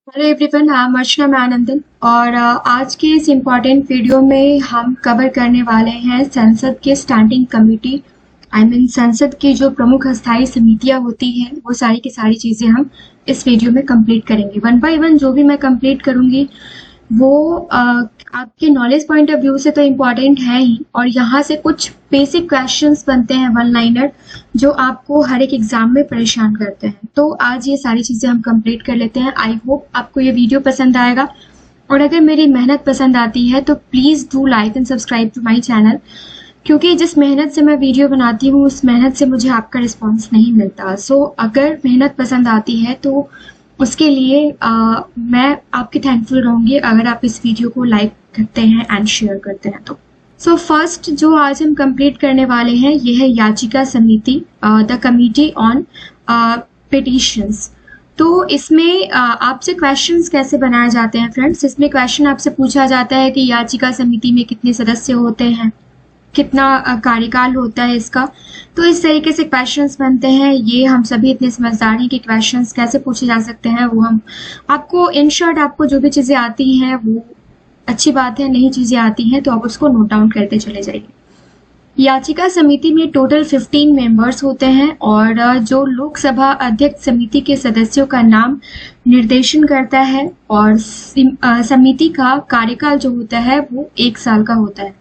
Hello everyone, I am अर्चना मैनंदन और आज के इस इम्पॉर्टेंट वीडियो में हम कवर करने वाले हैं संसद के स्टैंडिंग कमेटी संसद की जो प्रमुख अस्थायी समितियां होती हैं वो सारी की सारी चीज़ें हम इस वीडियो में कंप्लीट करेंगे। वन बाय वन जो भी मैं कंप्लीट करूंगी वो आपके नॉलेज पॉइंट ऑफ व्यू से तो इम्पॉर्टेंट है ही, और यहाँ से कुछ बेसिक क्वेश्चंस बनते हैं वन लाइनर जो आपको हर एक एग्जाम में परेशान करते हैं। तो आज ये सारी चीजें हम कंप्लीट कर लेते हैं। आई होप आपको ये वीडियो पसंद आएगा, और अगर मेरी मेहनत पसंद आती है तो please do like and subscribe to my channel, क्योंकि जिस मेहनत से मैं वीडियो बनाती हूँ उस मेहनत से मुझे आपका रिस्पॉन्स नहीं मिलता। सो अगर मेहनत पसंद आती है तो उसके लिए मैं आपकी थैंकफुल रहूंगी अगर आप इस वीडियो को लाइक करते हैं एंड शेयर करते हैं। तो फर्स्ट जो आज हम कंप्लीट करने वाले हैं ये है याचिका समिति, द कमिटी ऑन पिटिशंस। तो इसमें आपसे क्वेश्चंस कैसे बनाए जाते हैं फ्रेंड्स? इसमें क्वेश्चन आपसे पूछा जाता है कि याचिका समिति में कितने सदस्य होते हैं, कितना कार्यकाल होता है इसका। तो इस तरीके से क्वेश्चंस बनते हैं। ये हम सभी इतने समझदार हैं कि क्वेश्चंस कैसे पूछे जा सकते हैं वो हम आपको इन शॉर्ट, आपको जो भी चीजें आती हैं वो अच्छी बात है, नई चीजें आती हैं तो आप उसको नोट डाउन करते चले जाइए। याचिका समिति में टोटल 15 मेंबर्स होते हैं, और जो लोकसभा अध्यक्ष समिति के सदस्यों का नाम निर्देशन करता है, और समिति का कार्यकाल जो होता है वो 1 साल का होता है।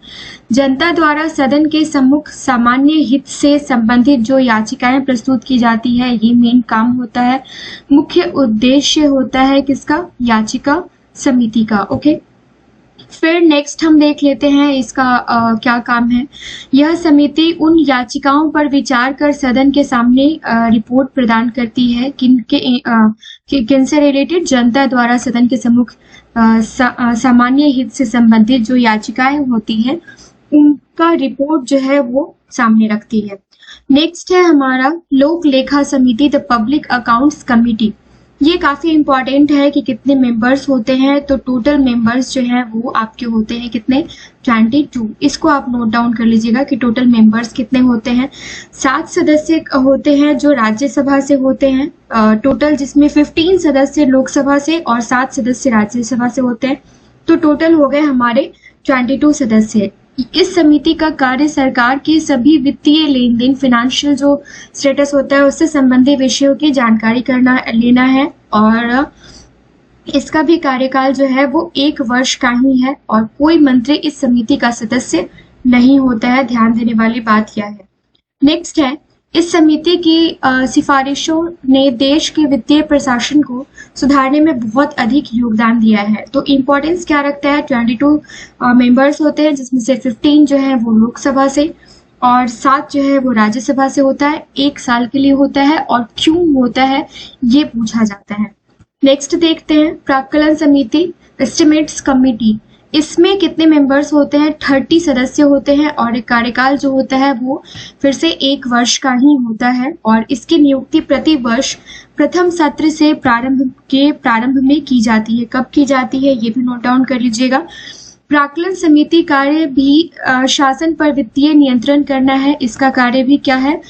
जनता द्वारा सदन के सम्मुख सामान्य हित से संबंधित जो याचिकाएं प्रस्तुत की जाती है ये मेन काम होता है, मुख्य उद्देश्य होता है किसका? याचिका समिति का। ओके, फिर नेक्स्ट हम देख लेते हैं इसका क्या काम है। यह समिति उन याचिकाओं पर विचार कर सदन के सामने रिपोर्ट प्रदान करती है किनसे रिलेटेड? जनता द्वारा सदन के सम्मुख सामान्य हित से संबंधित जो याचिकाएं होती हैं उनका रिपोर्ट जो है वो सामने रखती है। नेक्स्ट है हमारा लोक लेखा समिति, द पब्लिक अकाउंट्स कमिटी। ये काफी इंपॉर्टेंट है कि कितने मेंबर्स होते हैं। तो टोटल मेंबर्स जो है वो आपके होते हैं कितने? 22। इसको आप नोट डाउन कर लीजिएगा कि टोटल मेंबर्स कितने होते हैं। 7 सदस्य होते हैं जो राज्यसभा से होते हैं टोटल, जिसमें 15 सदस्य लोकसभा से और 7 सदस्य राज्यसभा से होते हैं। तो टोटल हो गए हमारे 22 सदस्य। इस समिति का कार्य सरकार के सभी वित्तीय लेन देन, फाइनेंशियल जो स्टेटस होता है उससे संबंधित विषयों की जानकारी लेना है, और इसका भी कार्यकाल जो है वो 1 वर्ष का ही है, और कोई मंत्री इस समिति का सदस्य नहीं होता है। ध्यान देने वाली बात यह है। नेक्स्ट है, इस समिति की सिफारिशों ने देश के वित्तीय प्रशासन को सुधारने में बहुत अधिक योगदान दिया है। तो इम्पोर्टेंस क्या रखता है? 22 मेंबर्स होते हैं, जिसमें से 15 जो है वो लोकसभा से और 7 जो है वो राज्यसभा से होता है। 1 साल के लिए होता है, और क्यों होता है ये पूछा जाता है। नेक्स्ट देखते हैं प्राक्कलन समिति, एस्टिमेट्स कमिटी। इसमें कितने मेंबर्स होते हैं? 30 सदस्य होते हैं, और एक कार्यकाल जो होता है वो फिर से 1 वर्ष का ही होता है, और इसकी नियुक्ति प्रति वर्ष प्रथम सत्र से प्रारंभ में की जाती है। कब की जाती है ये भी नोट डाउन कर लीजिएगा। प्राक्कलन समिति कार्य भी शासन पर वित्तीय नियंत्रण करना है। इसका कार्य भी क्या है?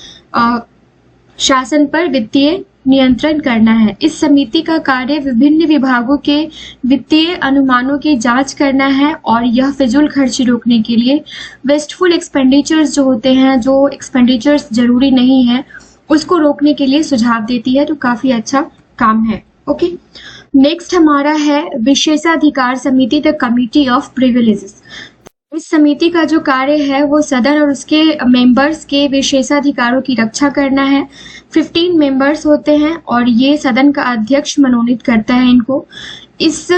शासन पर वित्तीय नियंत्रण करना है। इस समिति का कार्य विभिन्न विभागों के वित्तीय अनुमानों की जांच करना है, और यह फिजूल खर्ची रोकने के लिए वेस्टफुल एक्सपेंडिचर्स जो होते हैं, जो एक्सपेंडिचर्स जरूरी नहीं है, उसको रोकने के लिए सुझाव देती है। तो काफी अच्छा काम है। ओके, नेक्स्ट हमारा है विशेषाधिकार समिति, द कमिटी ऑफ प्रिविलेजेस। इस समिति का जो कार्य है वो सदन और उसके मेंबर्स के विशेषाधिकारों की रक्षा करना है। 15 मेंबर्स होते हैं, और ये सदन का अध्यक्ष मनोनीत करता है इनको। इस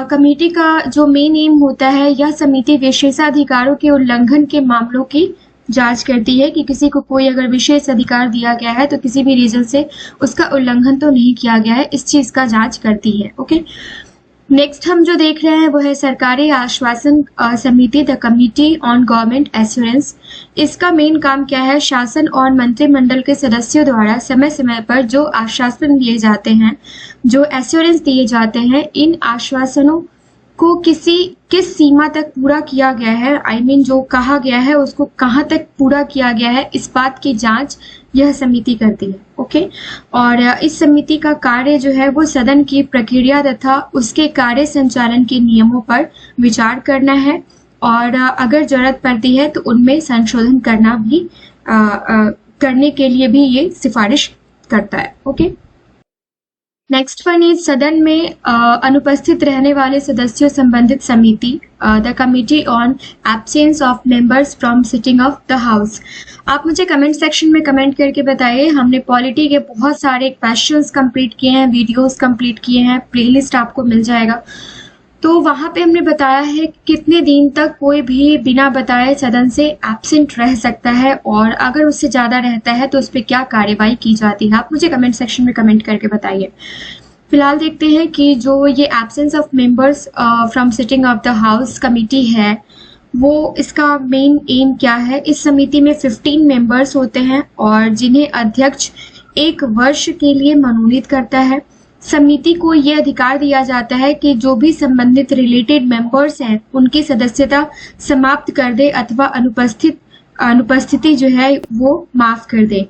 कमेटी का जो मेन एम होता है, यह समिति विशेषाधिकारों के उल्लंघन के मामलों की जांच करती है कि किसी को कोई अगर विशेष अधिकार दिया गया है तो किसी भी रीजन से उसका उल्लंघन तो नहीं किया गया है, इस चीज का जांच करती है। ओके, नेक्स्ट हम जो देख रहे हैं वो है सरकारी आश्वासन समिति, the committee on government assurance. इसका मेन काम क्या है? शासन और मंत्रिमंडल के सदस्यों द्वारा समय समय पर जो आश्वासन दिए जाते हैं, जो एश्योरेंस दिए जाते हैं, इन आश्वासनों को किस सीमा तक पूरा किया गया है, जो कहा गया है उसको कहाँ तक पूरा किया गया है, इस बात की जांच यह समिति करती है। ओके, और इस समिति का कार्य जो है वो सदन की प्रक्रिया तथा उसके कार्य संचालन के नियमों पर विचार करना है और अगर जरूरत पड़ती है तो उनमें संशोधन करना भी करने के लिए भी ये सिफारिश करता है। ओके, नेक्स्ट वन इज सदन में अनुपस्थित रहने वाले सदस्यों संबंधित समिति, the committee on absence of members from sitting of the house. आप मुझे कमेंट सेक्शन में कमेंट करके बताइए। हमने पॉलिटी के बहुत सारे क्वेश्चंस कंप्लीट किए हैं, वीडियोस कंप्लीट किए हैं, प्लेलिस्ट आपको मिल जाएगा। तो वहां पे हमने बताया है कितने दिन तक कोई भी बिना बताए सदन से एब्सेंट रह सकता है और अगर उससे ज्यादा रहता है तो उस पर क्या कार्यवाही की जाती है। आप मुझे कमेंट सेक्शन में कमेंट करके बताइए। फिलहाल देखते हैं कि जो ये absence of members from sitting of the house committee है वो इसका मेन एम क्या है। इस समिति में 15 मेंबर्स होते हैं और जिन्हें अध्यक्ष 1 वर्ष के लिए मनोनीत करता है। समिति को यह अधिकार दिया जाता है कि जो भी संबंधित रिलेटेड मेंबर्स हैं उनकी सदस्यता समाप्त कर दे अथवा अनुपस्थिति जो है वो माफ कर दे।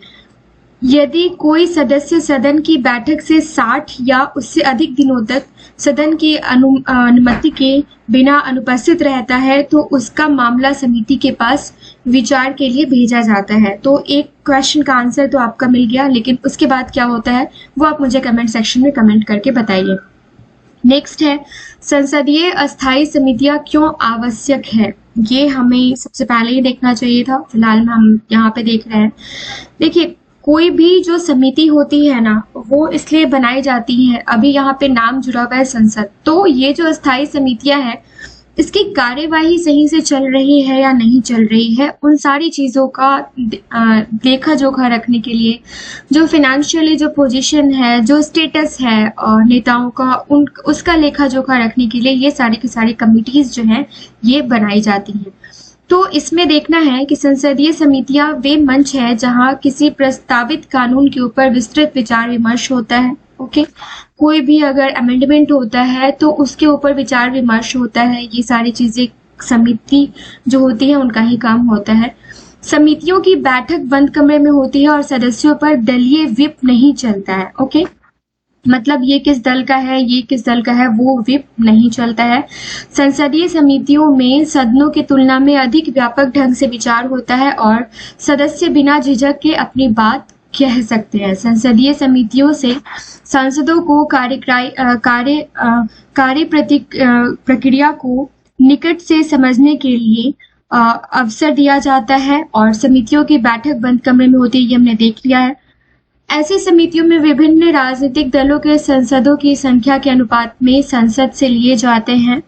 यदि कोई सदस्य सदन की बैठक से 60 या उससे अधिक दिनों तक सदन की अनुमति के बिना अनुपस्थित रहता है तो उसका मामला समिति के पास विचार के लिए भेजा जाता है। तो एक क्वेश्चन का आंसर तो आपका मिल गया, लेकिन उसके बाद क्या होता है वो आप मुझे कमेंट सेक्शन में कमेंट करके बताइए। नेक्स्ट है संसदीय अस्थायी समितियां क्यों आवश्यक है। ये हमें सबसे पहले ही देखना चाहिए था, फिलहाल में हम यहाँ पे देख रहे हैं। देखिए, कोई भी जो समिति होती है ना वो इसलिए बनाई जाती है, अभी यहाँ पे नाम जुड़ा हुआ है संसद, तो ये जो अस्थायी समितियां हैं इसकी कार्यवाही सही से चल रही है या नहीं चल रही है, उन सारी चीजों का लेखा जोखा रखने के लिए, जो फिनेंशियली जो पोजीशन है, जो स्टेटस है नेताओं का, उसका लेखा जोखा रखने के लिए ये सारी की सारी कमिटीज जो हैं ये बनाई जाती हैं। तो इसमें देखना है कि संसदीय समितियां वे मंच है जहां किसी प्रस्तावित कानून के ऊपर विस्तृत विचार विमर्श होता है। ओके, कोई भी अगर अमेंडमेंट होता है तो उसके ऊपर विचार विमर्श होता है। ये सारी चीजें समिति जो होती है उनका ही काम होता है। समितियों की बैठक बंद कमरे में होती है और सदस्यों पर दलीय व्हिप नहीं चलता है। ओके, मतलब ये किस दल का है, ये किस दल का है, वो व्हिप नहीं चलता है। संसदीय समितियों में सदनों की तुलना में अधिक व्यापक ढंग से विचार होता है और सदस्य बिना झिझक के अपनी बात कह सकते हैं। संसदीय समितियों से सांसदों को कार्य प्रक्रिया को निकट से समझने के लिए अवसर दिया जाता है और समितियों की बैठक बंद कमरे में होती है, ये हमने देख लिया है। ऐसी समितियों में विभिन्न राजनीतिक दलों के सांसदों की संख्या के अनुपात में संसद से लिए जाते हैं।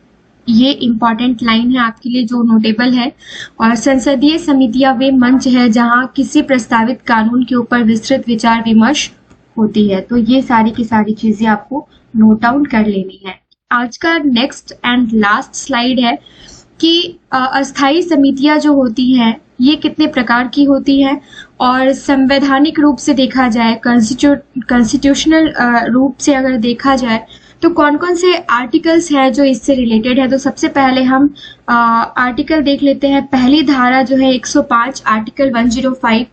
ये इम्पॉर्टेंट लाइन है आपके लिए जो नोटेबल है। और संसदीय समितियां वे मंच है जहां किसी प्रस्तावित कानून के ऊपर विस्तृत विचार विमर्श होती है। तो ये सारी की सारी चीजें आपको नोट डाउन कर लेनी है। आज का नेक्स्ट एंड लास्ट स्लाइड है कि अस्थायी समितियां जो होती हैं ये कितने प्रकार की होती है और संवैधानिक रूप से देखा जाए, कॉन्स्टिट्यूशनल रूप से अगर देखा जाए तो कौन कौन से आर्टिकल्स हैं जो इससे रिलेटेड है। तो सबसे पहले हम आर्टिकल देख लेते हैं। पहली धारा जो है 105 आर्टिकल 105,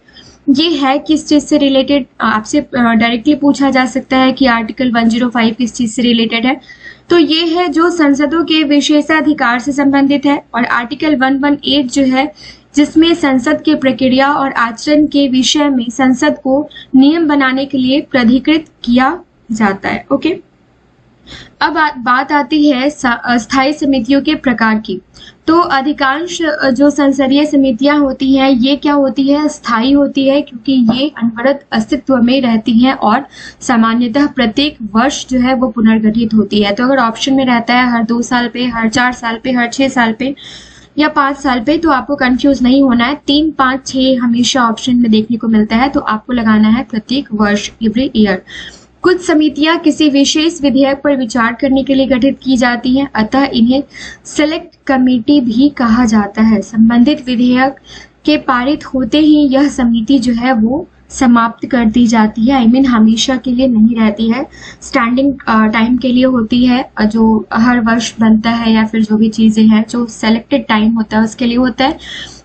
ये है किस चीज से रिलेटेड। आपसे डायरेक्टली पूछा जा सकता है कि आर्टिकल 105 किस चीज से रिलेटेड है। तो ये है जो संसदों के विशेषाधिकार से संबंधित है। और आर्टिकल 118 जो है जिसमें संसद के प्रक्रिया और आचरण के विषय में संसद को नियम बनाने के लिए प्राधिकृत किया जाता है। ओके, अब बात आती है अस्थायी समितियों के प्रकार की। तो अधिकांश जो संसदीय समितियां होती हैं ये क्या होती है, स्थायी होती है, क्योंकि ये अनवरत अस्तित्व में रहती हैं और सामान्यतः प्रत्येक वर्ष जो है वो पुनर्गठित होती है। तो अगर ऑप्शन में रहता है हर 2 साल पे, हर 4 साल पे, हर 6 साल पे या 5 साल पे, तो आपको कंफ्यूज नहीं होना है। 3, 5, 6 हमेशा ऑप्शन में देखने को मिलता है, तो आपको लगाना है प्रत्येक वर्ष, एवरी ईयर। कुछ समितियां किसी विशेष विधेयक पर विचार करने के लिए गठित की जाती हैं, अतः इन्हें सेलेक्ट कमेटी भी कहा जाता है। संबंधित विधेयक के पारित होते ही यह समिति जो है वो समाप्त कर दी जाती है। I mean, हमेशा के लिए नहीं रहती है, स्टैंडिंग टाइम के लिए होती है, जो हर वर्ष बनता है या फिर जो भी चीजें हैं जो सेलेक्टेड टाइम होता है उसके लिए होता है।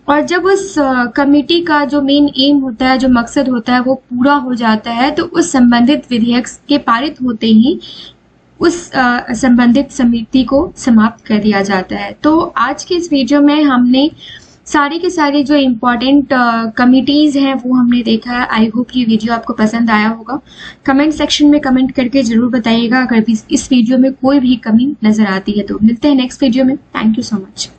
और जब उस कमेटी का जो मेन एम होता है, जो मकसद होता है, वो पूरा हो जाता है, तो उस संबंधित विधेयक के पारित होते ही उस संबंधित समिति को समाप्त कर दिया जाता है। तो आज के इस वीडियो में हमने सारे के सारे जो इम्पोर्टेंट कमिटीज हैं वो हमने देखा है। आई होप ये वीडियो आपको पसंद आया होगा। कमेंट सेक्शन में कमेंट करके जरूर बताइएगा अगर इस वीडियो में कोई भी कमी नजर आती है तो। मिलते हैं नेक्स्ट वीडियो में। Thank you so much.